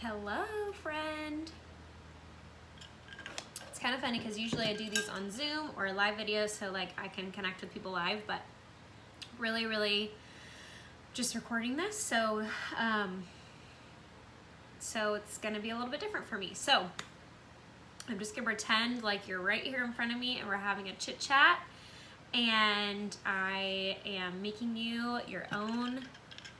Hello, friend. It's kind of funny because usually I do these on Zoom or live videos so like I can connect with people live, but really just recording this, so it's gonna be a little bit different for me. So I'm just gonna pretend like you're right here in front of me and we're having a chit chat, and I am making you your own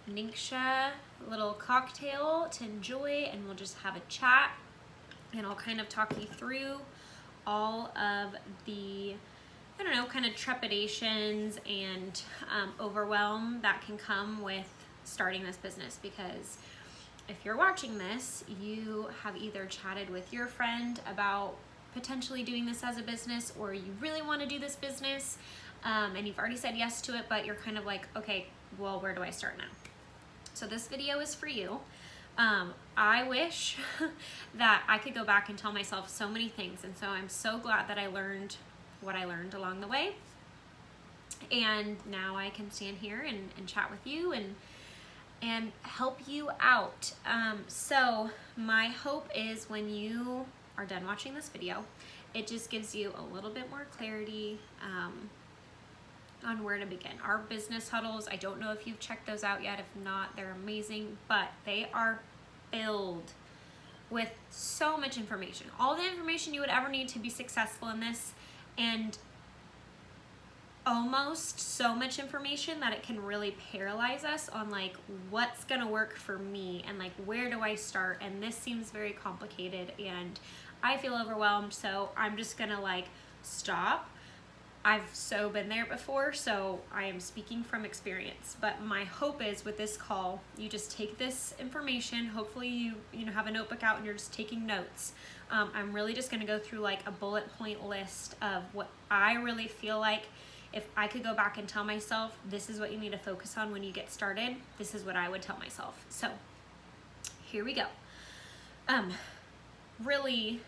Ningxia little cocktail to enjoy, and we'll just have a chat, and I'll kind of talk you through all of the, I don't know, kind of trepidations and overwhelm that can come with starting this business. Because if you're watching this, you have either chatted with your friend about potentially doing this as a business, or you really want to do this business and you've already said yes to it, but you're kind of like, okay, well, where do I start now? So this video is for you. I wish that I could go back and tell myself so many things, and so I'm so glad that I learned what I learned along the way, and now I can stand here and chat with you and help you out. So my hope is when you are done watching this video, it just gives you a little bit more clarity on where to begin. Our business huddles, I don't know if you've checked those out yet. If not, they're amazing, but they are filled with so much information. All the information you would ever need to be successful in this, and almost so much information that it can really paralyze us on like what's gonna work for me and like where do I start, and this seems very complicated and I feel overwhelmed, so I'm just gonna like stop. I've so been there before, so I am speaking from experience, but my hope is with this call, you just take this information. Hopefully you have a notebook out and you're just taking notes. I'm really just gonna go through like a bullet point list of what I really feel like if I could go back and tell myself, this is what you need to focus on when you get started, this is what I would tell myself. So here we go. Really,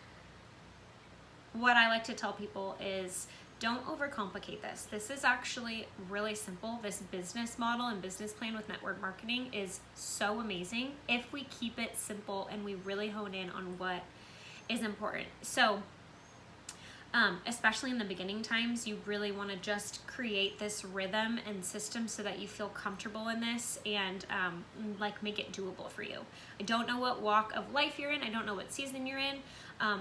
what I like to tell people is don't overcomplicate this. This is actually really simple. This business model and business plan with network marketing is so amazing if we keep it simple and we really hone in on what is important. So especially in the beginning times, you really want to just create this rhythm and system so that you feel comfortable in this and like make it doable for you. I don't know what walk of life you're in. I don't know what season you're in.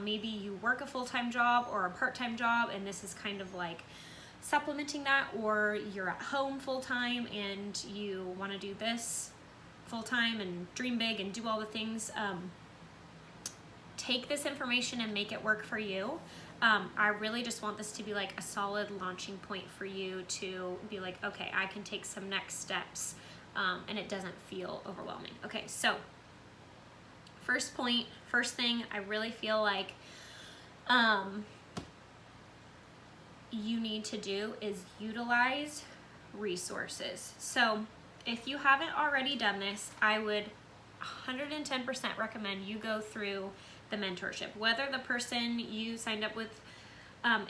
Maybe you work a full-time job or a part-time job and this is kind of like supplementing that, or you're at home full-time and you want to do this full-time and dream big and do all the things. Take this information and make it work for you. I really just want this to be like a solid launching point for you to be like, okay, I can take some next steps and it doesn't feel overwhelming. Okay, so first thing, I really feel like you need to do is utilize resources. So if you haven't already done this, I would 110% recommend you go through the mentorship. Whether the person you signed up with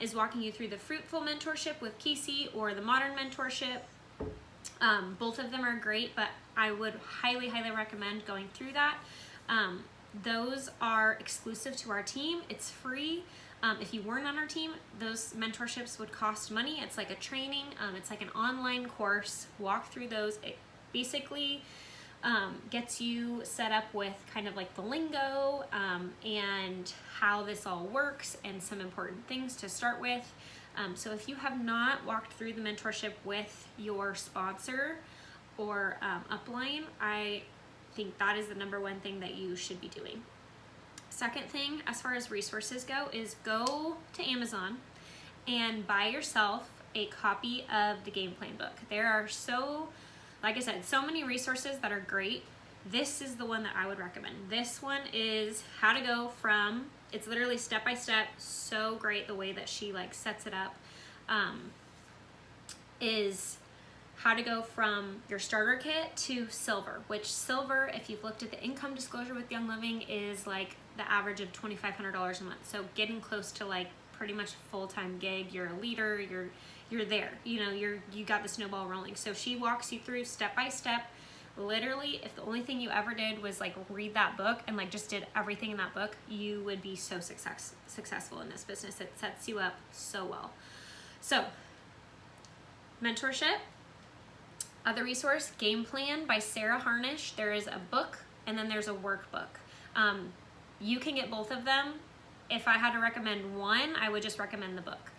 is walking you through the Fruitful mentorship with Casey or the Modern mentorship, both of them are great, but I would highly recommend going through that. Those are exclusive to our team. It's free. If you weren't on our team, those mentorships would cost money. It's like a training. It's like an online course. Walk through those. It basically gets you set up with kind of like the lingo and how this all works and some important things to start with. So if you have not walked through the mentorship with your sponsor or upline, I think that is the number one thing that you should be doing. Second thing, as far as resources go, is go to Amazon and buy yourself a copy of the game plan book. There are like I said, so many resources that are great. This is the one that I would recommend. This one is how to go from, it's literally step by step, so great the way that she like sets it up, is how to go from your starter kit to silver, which silver, if you've looked at the income disclosure with Young Living, is like the average of $2,500 a month. So getting close to like pretty much a full-time gig, you're a leader, you're there, you know, you got the snowball rolling. So she walks you through step by step Literally, if the only thing you ever did was like read that book and like just did everything in that book, you would be so successful in this business. It sets you up so well. So, mentorship. Other resource, Game Plan by Sarah Harnish. There is a book and then there's a workbook. You can get both of them. If I had to recommend one, I would just recommend the book.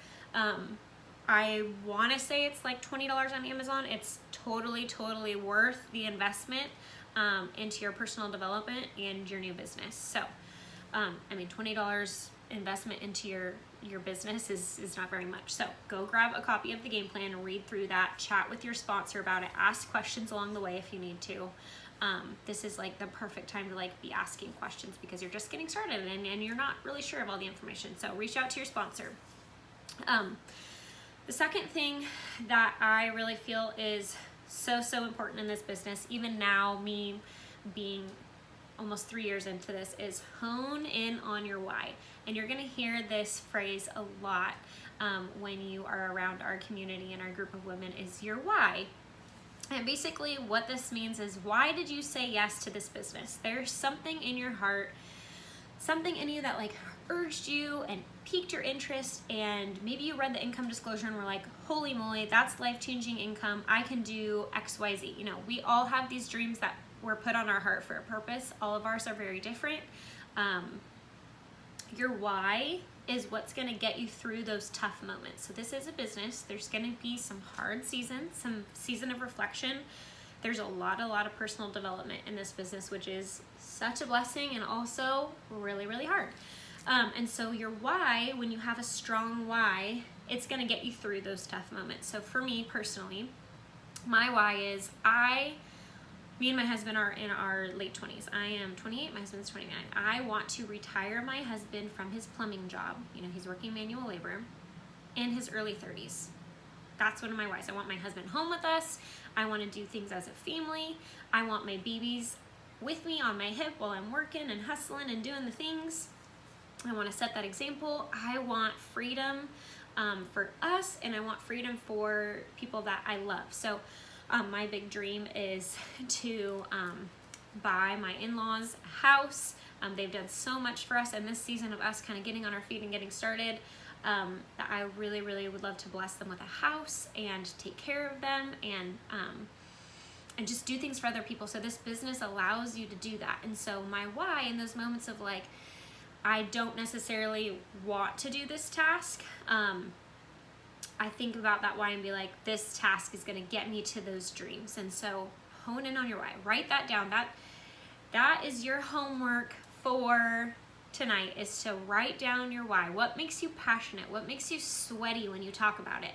I want to say it's like $20 on Amazon. It's totally worth the investment into your personal development and your new business. So, I mean, $20 investment into your business is not very much. So go grab a copy of the Game Plan, read through that, chat with your sponsor about it, ask questions along the way if you need to. This is like the perfect time to like be asking questions because you're just getting started and you're not really sure of all the information. So reach out to your sponsor. The second thing that I really feel is so important in this business, even now, me being almost 3 years into this, is hone in on your why. And you're gonna hear this phrase a lot when you are around our community and our group of women, is your why. And basically what this means is, why did you say yes to this business? There's something in your heart, something in you that like urged you and piqued your interest, and maybe you read the income disclosure and were like, holy moly, that's life-changing income. I can do XYZ. You know, we all have these dreams that were put on our heart for a purpose. All of ours are very different. Your why is what's going to get you through those tough moments. So this is a business. There's going to be some hard seasons, some season of reflection. There's a lot of personal development in this business, which is such a blessing and also really hard. And so your why, when you have a strong why, it's going to get you through those tough moments. So for me personally, my why is me and my husband are in our late 20s. I am 28, my husband's 29. I want to retire my husband from his plumbing job. You know, he's working manual labor, in his early 30s. That's one of my whys. I want my husband home with us. I want to do things as a family. I want my babies with me on my hip while I'm working and hustling and doing the things. I want to set that example. I want freedom for us, and I want freedom for people that I love. So my big dream is to buy my in-laws a house. They've done so much for us in this season of us kind of getting on our feet and getting started, that I really would love to bless them with a house and take care of them and just do things for other people. So this business allows you to do that. And so my why in those moments of like, I don't necessarily want to do this task, I think about that why and be like, this task is going to get me to those dreams. And so hone in on your why. Write that down. That is your homework for tonight, is to write down your why. What makes you passionate? What makes you sweaty when you talk about it?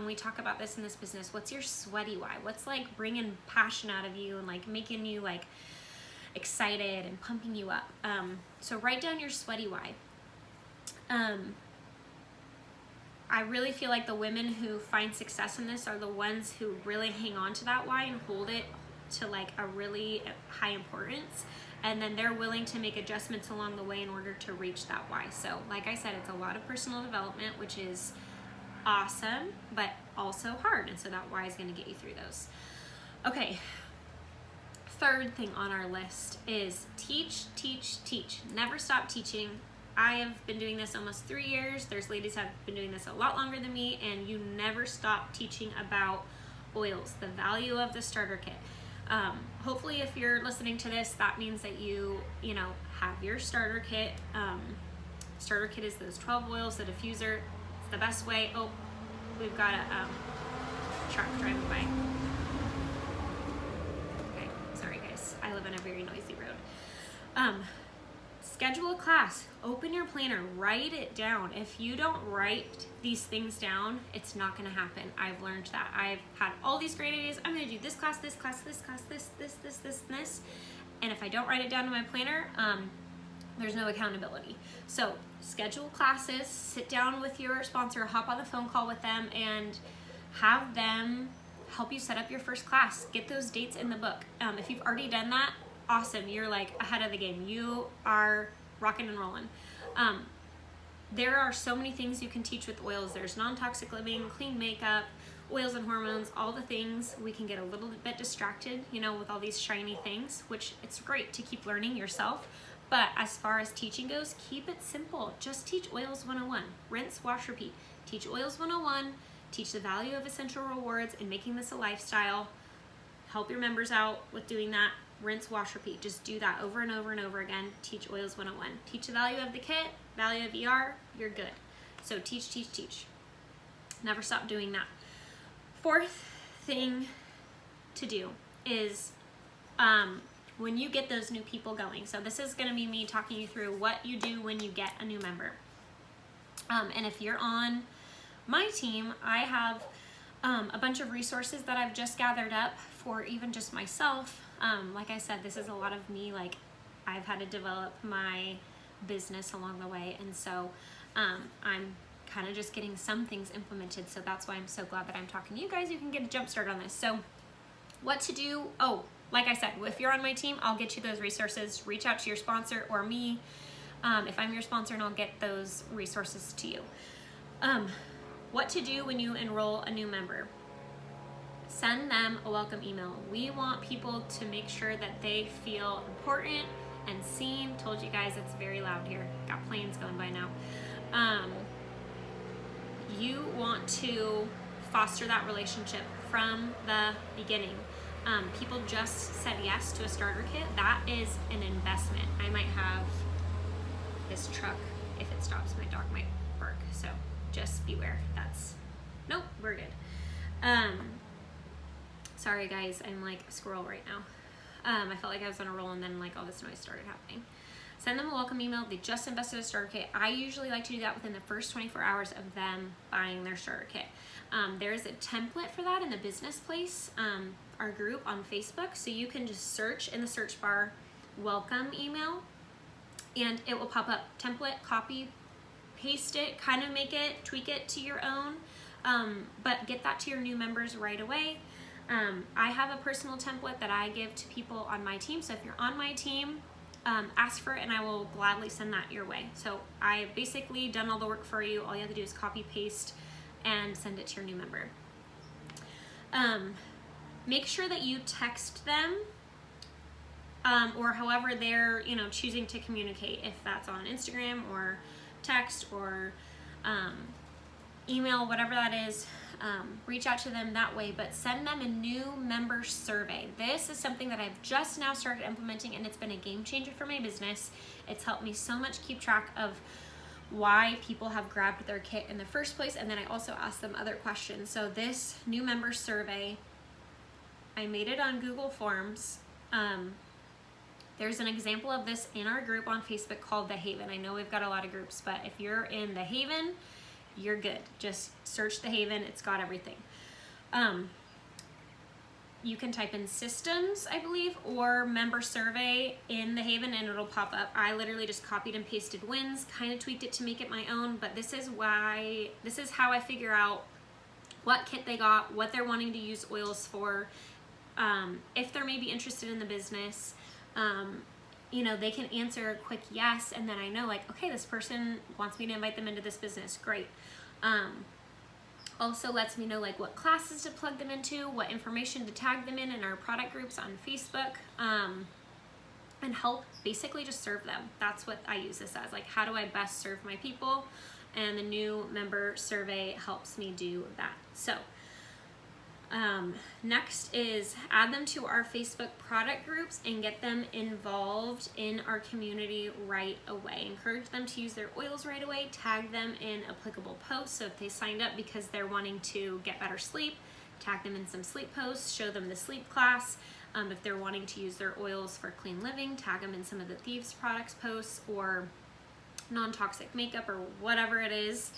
We talk about this in this business. What's your sweaty why? What's like bringing passion out of you and like making you like excited and pumping you up? So write down your sweaty why. I really feel like the women who find success in this are the ones who really hang on to that why and hold it to like a really high importance, and then they're willing to make adjustments along the way in order to reach that why. So like I said, it's a lot of personal development, which is awesome, but also hard, and so that why is going to get you through those. Okay, third thing on our list is teach. Never stop teaching. I have been doing this almost 3 years. There's ladies that have been doing this a lot longer than me, and you never stop teaching about oils, the value of the starter kit. Hopefully if you're listening to this, that means that you have your starter kit. Starter kit is those 12 oils, the diffuser. It's the best way. Oh, we've got a truck driving by. Okay, sorry guys. I live on a very noisy road. Schedule a class, open your planner, write it down. If you don't write these things down, it's not gonna happen. I've learned that. I've had all these great ideas. I'm gonna do this class, this class, this class, this. And if I don't write it down in my planner, there's no accountability. So schedule classes, sit down with your sponsor, hop on the phone call with them, and have them help you set up your first class. Get those dates in the book. If you've already done that, awesome, you're like ahead of the game. You are rocking and rolling. There are so many things you can teach with oils. There's non-toxic living, clean makeup, oils and hormones, all the things. We can get a little bit distracted, you know, with all these shiny things, which it's great to keep learning yourself. But as far as teaching goes, keep it simple. Just teach oils 101. Rinse, wash, repeat. Teach oils 101. Teach the value of essential rewards and making this a lifestyle. Help your members out with doing that. Rinse, wash, repeat. Just do that over and over and over again. Teach oils 101. Teach the value of the kit, value of ER, you're good. So teach, teach, teach. Never stop doing that. Fourth thing to do is when you get those new people going. So this is going to be me talking you through what you do when you get a new member. And if you're on my team, I have a bunch of resources that I've just gathered up for even just myself. Like I said, this is a lot of me, like I've had to develop my business along the way. And so I'm kind of just getting some things implemented. So that's why I'm so glad that I'm talking to you guys. You can get a jump start on this. So what to do? Oh, like I said, if you're on my team, I'll get you those resources. Reach out to your sponsor or me if I'm your sponsor, and I'll get those resources to you. What to do when you enroll a new member? Send them a welcome email. We want people to make sure that they feel important and seen. Told you guys it's very loud here. Got planes going by now. You want to foster that relationship from the beginning. People just said yes to a starter kit. That is an investment. I might have this truck. If it stops, my dog might bark. So just beware. Nope, we're good. Sorry guys, I'm like a squirrel right now. I felt like I was on a roll and then like all this noise started happening. Send them a welcome email. They just invested a starter kit. I usually like to do that within the first 24 hours of them buying their starter kit. There's a template for that in the business place, our group on Facebook. So you can just search in the search bar, welcome email, and it will pop up template, copy, paste it, kind of make it, tweak it to your own, but get that to your new members right away. I have a personal template that I give to people on my team. So if you're on my team, ask for it and I will gladly send that your way. So I've basically done all the work for you. All you have to do is copy, paste, and send it to your new member. Make sure that you text them or however they're choosing to communicate, if that's on Instagram or text or email, whatever that is. Reach out to them that way, but send them a new member survey. This is something that I've just now started implementing, and it's been a game changer for my business. It's helped me so much keep track of why people have grabbed their kit in the first place, and then I also ask them other questions. So this new member survey, I made it on Google Forms. There's an example of this in our group on Facebook called The Haven. I know we've got a lot of groups, but if you're in The Haven, you're good. Just search The Haven, it's got everything. You can type in systems, I believe, or member survey in The Haven and it'll pop up. I literally just copied and pasted wins, kind of tweaked it to make it my own, but this is how I figure out what kit they got, what they're wanting to use oils for, if they're maybe interested in the business. They can answer a quick yes, and then I know like, okay, this person wants me to invite them into this business, great. Also lets me know like what classes to plug them into, what information to tag them in our product groups on Facebook, and help basically just serve them. That's what I use this as, like how do I best serve my people, and the new member survey helps me do that. So next is add them to our Facebook product groups and get them involved in our community right away. Encourage them to use their oils right away. Tag them in applicable posts. So if they signed up because they're wanting to get better sleep, tag them in some sleep posts, show them the sleep class. If they're wanting to use their oils for clean living, tag them in some of the Thieves products posts or non-toxic makeup or whatever it is.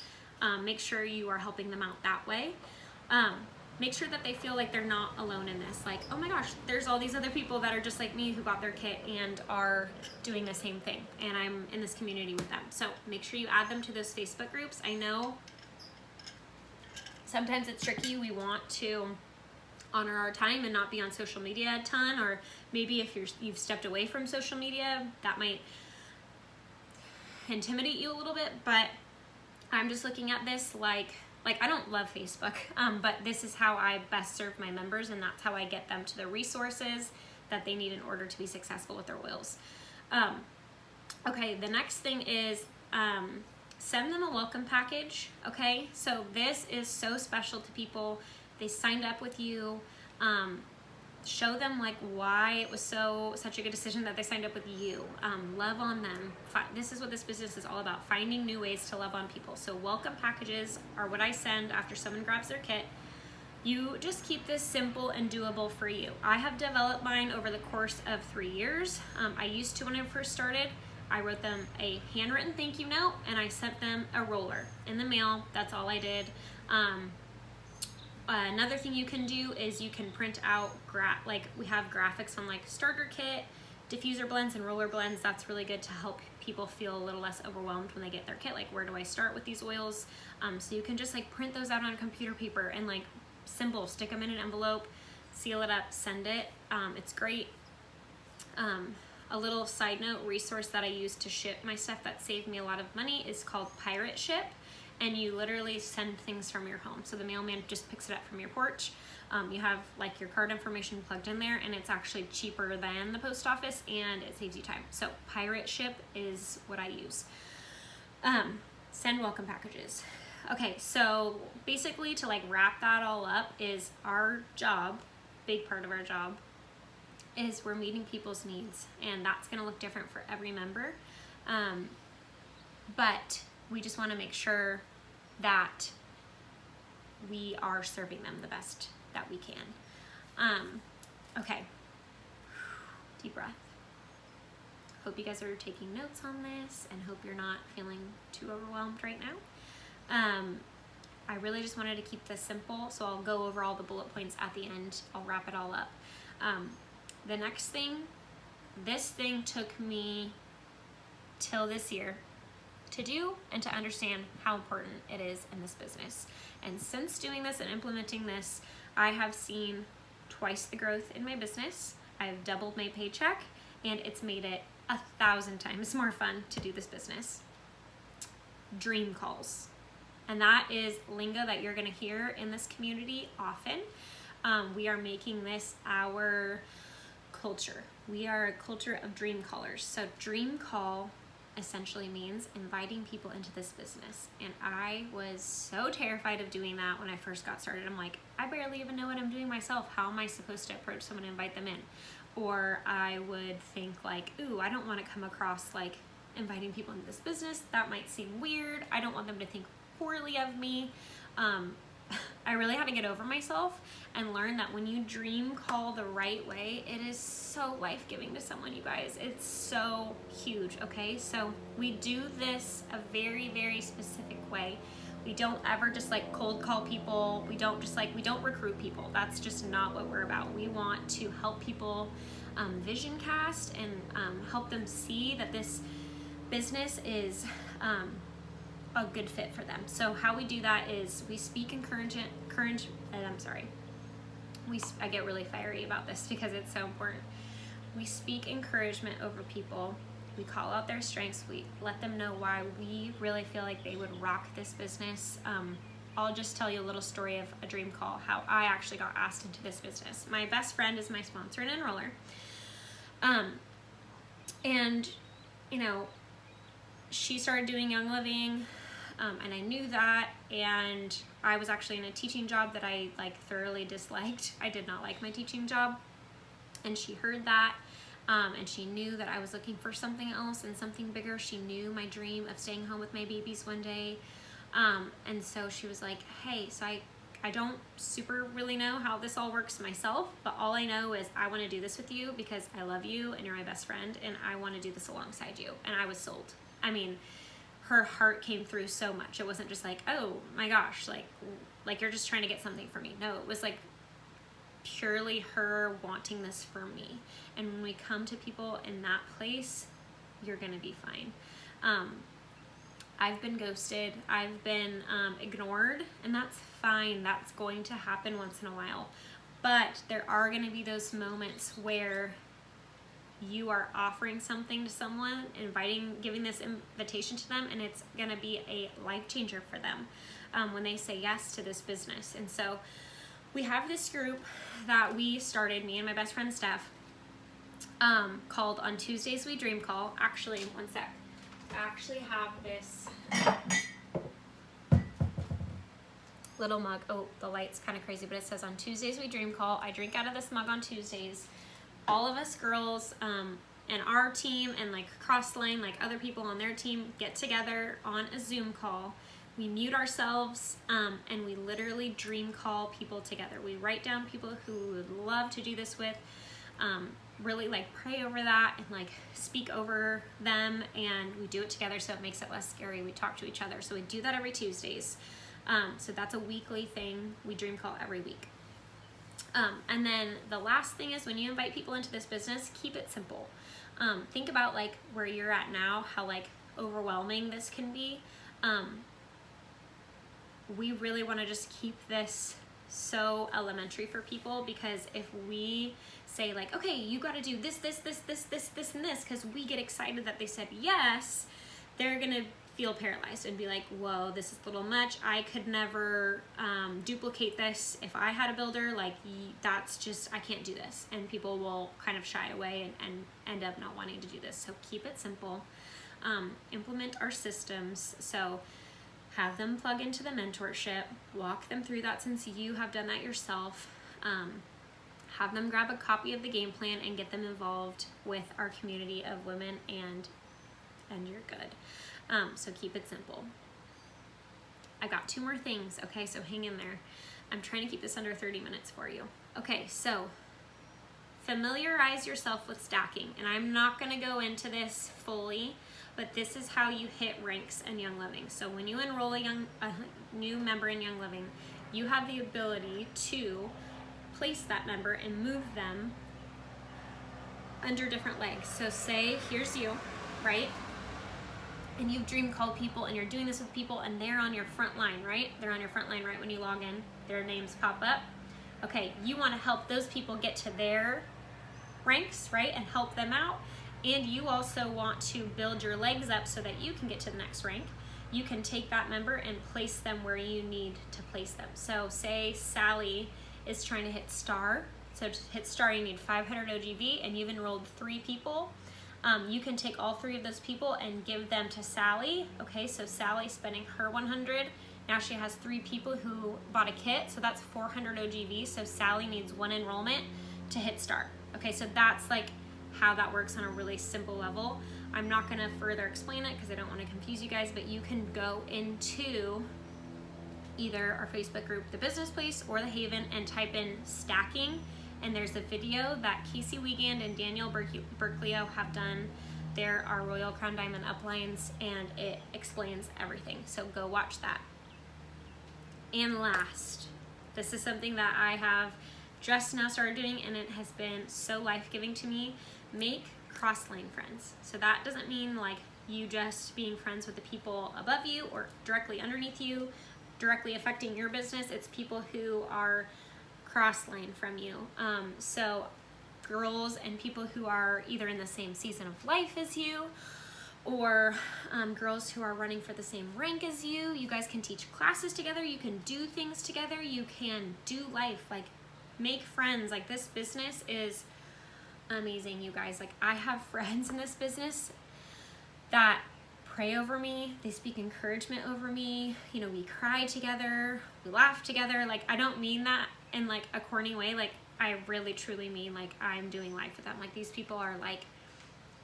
Make sure you are helping them out that way. Make sure that they feel like they're not alone in this. Like, oh my gosh, there's all these other people that are just like me who got their kit and are doing the same thing, and I'm in this community with them. So make sure you add them to those Facebook groups. I know sometimes it's tricky. We want to honor our time and not be on social media a ton, or maybe if you've stepped away from social media, that might intimidate you a little bit, but I'm just looking at this like like, I don't love Facebook, but this is how I best serve my members, and that's how I get them to the resources that they need in order to be successful with their oils. Okay, the next thing is send them a welcome package, okay? So this is so special to people. They signed up with you. Show them like why it was such a good decision that they signed up with you. Love on them. This is what this business is all about, finding new ways to love on people. So welcome packages are what I send after someone grabs their kit. You just keep this simple and doable for you. I have developed mine over the course of 3 years. I used to when I first started. I wrote them a handwritten thank you note and I sent them a roller in the mail. That's all I did. Another thing you can do is you can print out, like we have graphics on like starter kit, diffuser blends, and roller blends. That's really good to help people feel a little less overwhelmed when they get their kit. Like, where do I start with these oils? So you can just like print those out on computer paper and like simple, stick them in an envelope, seal it up, send it. It's great. A little side note resource that I use to ship my stuff that saved me a lot of money is called Pirate Ship. And you literally send things from your home. So the mailman just picks it up from your porch. You have like your card information plugged in there, and it's actually cheaper than the post office and it saves you time. So Pirate Ship is what I use. Send welcome packages. Okay, so basically to like wrap that all up is our job, big part of our job, is we're meeting people's needs, and that's gonna look different for every member. But we just wanna make sure that we are serving them the best that we can. Okay, deep breath. Hope you guys are taking notes on this and hope you're not feeling too overwhelmed right now. I really just wanted to keep this simple, so I'll go over all the bullet points at the end. I'll wrap it all up. The next thing, this thing took me till this year to do and to understand how important it is in this business. And since doing this and implementing this, I have seen twice the growth in my business. I've doubled my paycheck, and it's made it 1,000 times more fun to do this business. Dream calls. And that is lingo that you're gonna hear in this community often. We are making this our culture. We are a culture of dream callers. So dream call essentially means inviting people into this business. And I was so terrified of doing that when I first got started. I'm like, I barely even know what I'm doing myself. How am I supposed to approach someone and invite them in? Or I would think like, ooh, I don't want to come across like inviting people into this business. That might seem weird. I don't want them to think poorly of me. I really had to get over myself and learn that when you dream call the right way, it is so life-giving to someone, you guys. It's so huge, okay? So we do this a very, very specific way. We don't ever just like cold call people. We don't recruit people. That's just not what we're about. We want to help people vision cast and help them see that this business is a good fit for them. So how we do that is we speak encouragement. I get really fiery about this because it's so important. We speak encouragement over people. We call out their strengths. We let them know why we really feel like they would rock this business. I'll just tell you a little story of a dream call, how I actually got asked into this business. My best friend is my sponsor and enroller. And you know, she started doing Young Living, and I knew that, and I was actually in a teaching job that I like thoroughly disliked. I did not like my teaching job, and she heard that, and she knew that I was looking for something else and something bigger. She knew my dream of staying home with my babies one day, and so she was like, hey, so I don't super really know how this all works myself, but all I know is I want to do this with you because I love you and you're my best friend, and I want to do this alongside you. And I was sold. I mean, her heart came through so much. It wasn't just like, oh my gosh, like you're just trying to get something from me. No, it was like purely her wanting this for me. And when we come to people in that place, you're gonna be fine. I've been ghosted, I've been ignored, and that's fine. That's going to happen once in a while. But there are gonna be those moments where you are offering something to someone, giving this invitation to them, and it's gonna be a life changer for them when they say yes to this business. And so we have this group that we started, me and my best friend Steph, called On Tuesdays We Dream Call. Actually, one sec. I actually have this little mug. Oh, the light's kind of crazy, but it says On Tuesdays We Dream Call. I drink out of this mug on Tuesdays. All of us girls and our team and like Crossline, like other people on their team, get together on a Zoom call. We mute ourselves and we literally dream call people together. We write down people who we would love to do this with, really like pray over that and like speak over them, and we do it together so it makes it less scary. We talk to each other. So we do that every Tuesdays. So that's a weekly thing. We dream call every week. And then the last thing is, when you invite people into this business, keep it simple. Think about like where you're at now, how like overwhelming this can be. We really want to just keep this so elementary for people, because if we say like, okay, you got to do this, and this, because we get excited that they said yes, they're going to feel paralyzed and be like, whoa, this is a little much. I could never duplicate this if I had a builder. Like, that's just, I can't do this. And people will kind of shy away and end up not wanting to do this. So keep it simple. Implement our systems. So have them plug into the mentorship, walk them through that since you have done that yourself. Have them grab a copy of the game plan and get them involved with our community of women, and you're good. So keep it simple. I got 2 more things, okay, so hang in there. I'm trying to keep this under 30 minutes for you. Okay, so familiarize yourself with stacking, and I'm not gonna go into this fully, but this is how you hit ranks in Young Living. So when you enroll a new member in Young Living, you have the ability to place that member and move them under different legs. So say, here's you, right? And you've dream called people and you're doing this with people and they're on your front line, right? They're on your front line right when you log in. Their names pop up. Okay, you want to help those people get to their ranks, right? And help them out. And you also want to build your legs up so that you can get to the next rank. You can take that member and place them where you need to place them. So say Sally is trying to hit star. So to hit star, you need 500 OGV and you've enrolled 3 people. You can take all 3 of those people and give them to Sally. Okay, so Sally's spending her 100. Now she has 3 people who bought a kit, so that's 400 OGV. So Sally needs 1 enrollment to hit start. Okay, so that's like how that works on a really simple level. I'm not gonna further explain it because I don't want to confuse you guys, but you can go into either our Facebook group, The Business Place, or The Haven, and type in stacking, and there's a video that Casey Wiegand and Daniel Berklio have done. There are Royal Crown Diamond uplines, and it explains everything, so go watch that. And last, this is something that I have just now started doing, and it has been so life-giving to me. Make cross-line friends. So that doesn't mean like you just being friends with the people above you or directly underneath you, directly affecting your business. It's people who are cross-line from you. So girls and people who are either in the same season of life as you, or girls who are running for the same rank as you. You guys can teach classes together. You can do things together. You can do life. Like, make friends. Like, this business is amazing, you guys. Like, I have friends in this business that pray over me. They speak encouragement over me. You know, we cry together. We laugh together. Like, I don't mean that in like a corny way. Like, I really truly mean like I'm doing life with them. Like, these people are like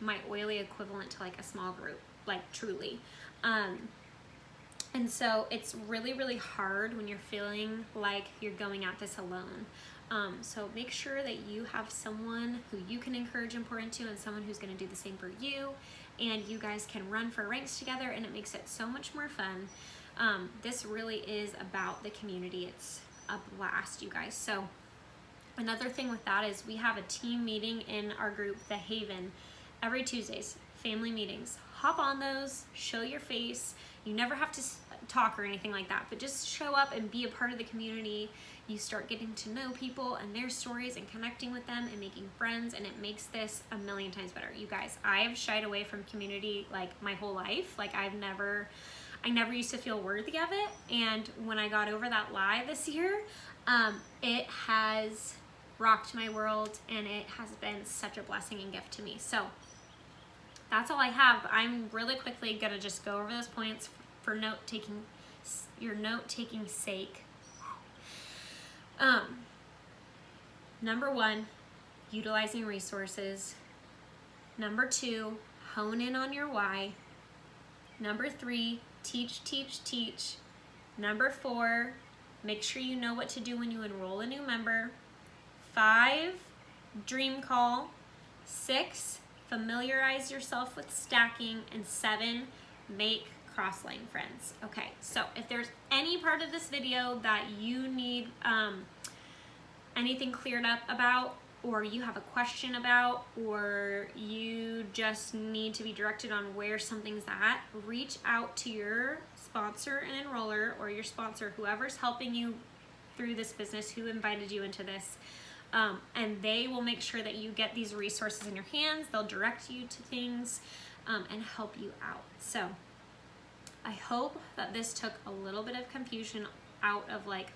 my oily equivalent to like a small group, like truly. And so it's really, really hard when you're feeling like you're going at this alone. So make sure that you have someone who you can encourage and pour into, and someone who's going to do the same for you, and you guys can run for ranks together, and it makes it so much more fun. This really is about the community. It's a blast, you guys. So another thing with that is we have a team meeting in our group, The Haven, every Tuesdays. family meetings. Hop on those, show your face. You never have to talk or anything like that, but just show up and be a part of the community. You start getting to know people and their stories and connecting with them and making friends, and it makes this a million times better. You guys, I have shied away from community like my whole life. Like I never used to feel worthy of it, and when I got over that lie this year, it has rocked my world, and it has been such a blessing and gift to me. So that's all I have. I'm really quickly gonna just go over those points for your note-taking sake. Number 1, utilizing resources. Number 2, hone in on your why. Number 3, teach, teach, teach. Number 4, make sure you know what to do when you enroll a new member. 5, dream call. 6, familiarize yourself with stacking. And 7, make cross-line friends. Okay, so if there's any part of this video that you need anything cleared up about, or you have a question about, or you just need to be directed on where something's at, reach out to your sponsor and enroller, or your sponsor, whoever's helping you through this business, who invited you into this, and they will make sure that you get these resources in your hands. They'll direct you to things and help you out. So I hope that this took a little bit of confusion out of like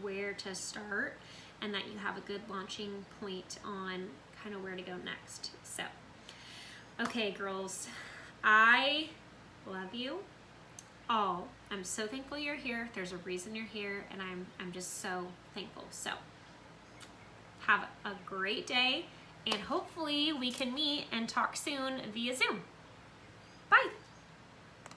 where to start, and that you have a good launching point on kind of where to go next. So, okay, girls, I love you all. I'm so thankful you're here. There's a reason you're here, and I'm just so thankful. So, have a great day, and hopefully we can meet and talk soon via Zoom. Bye.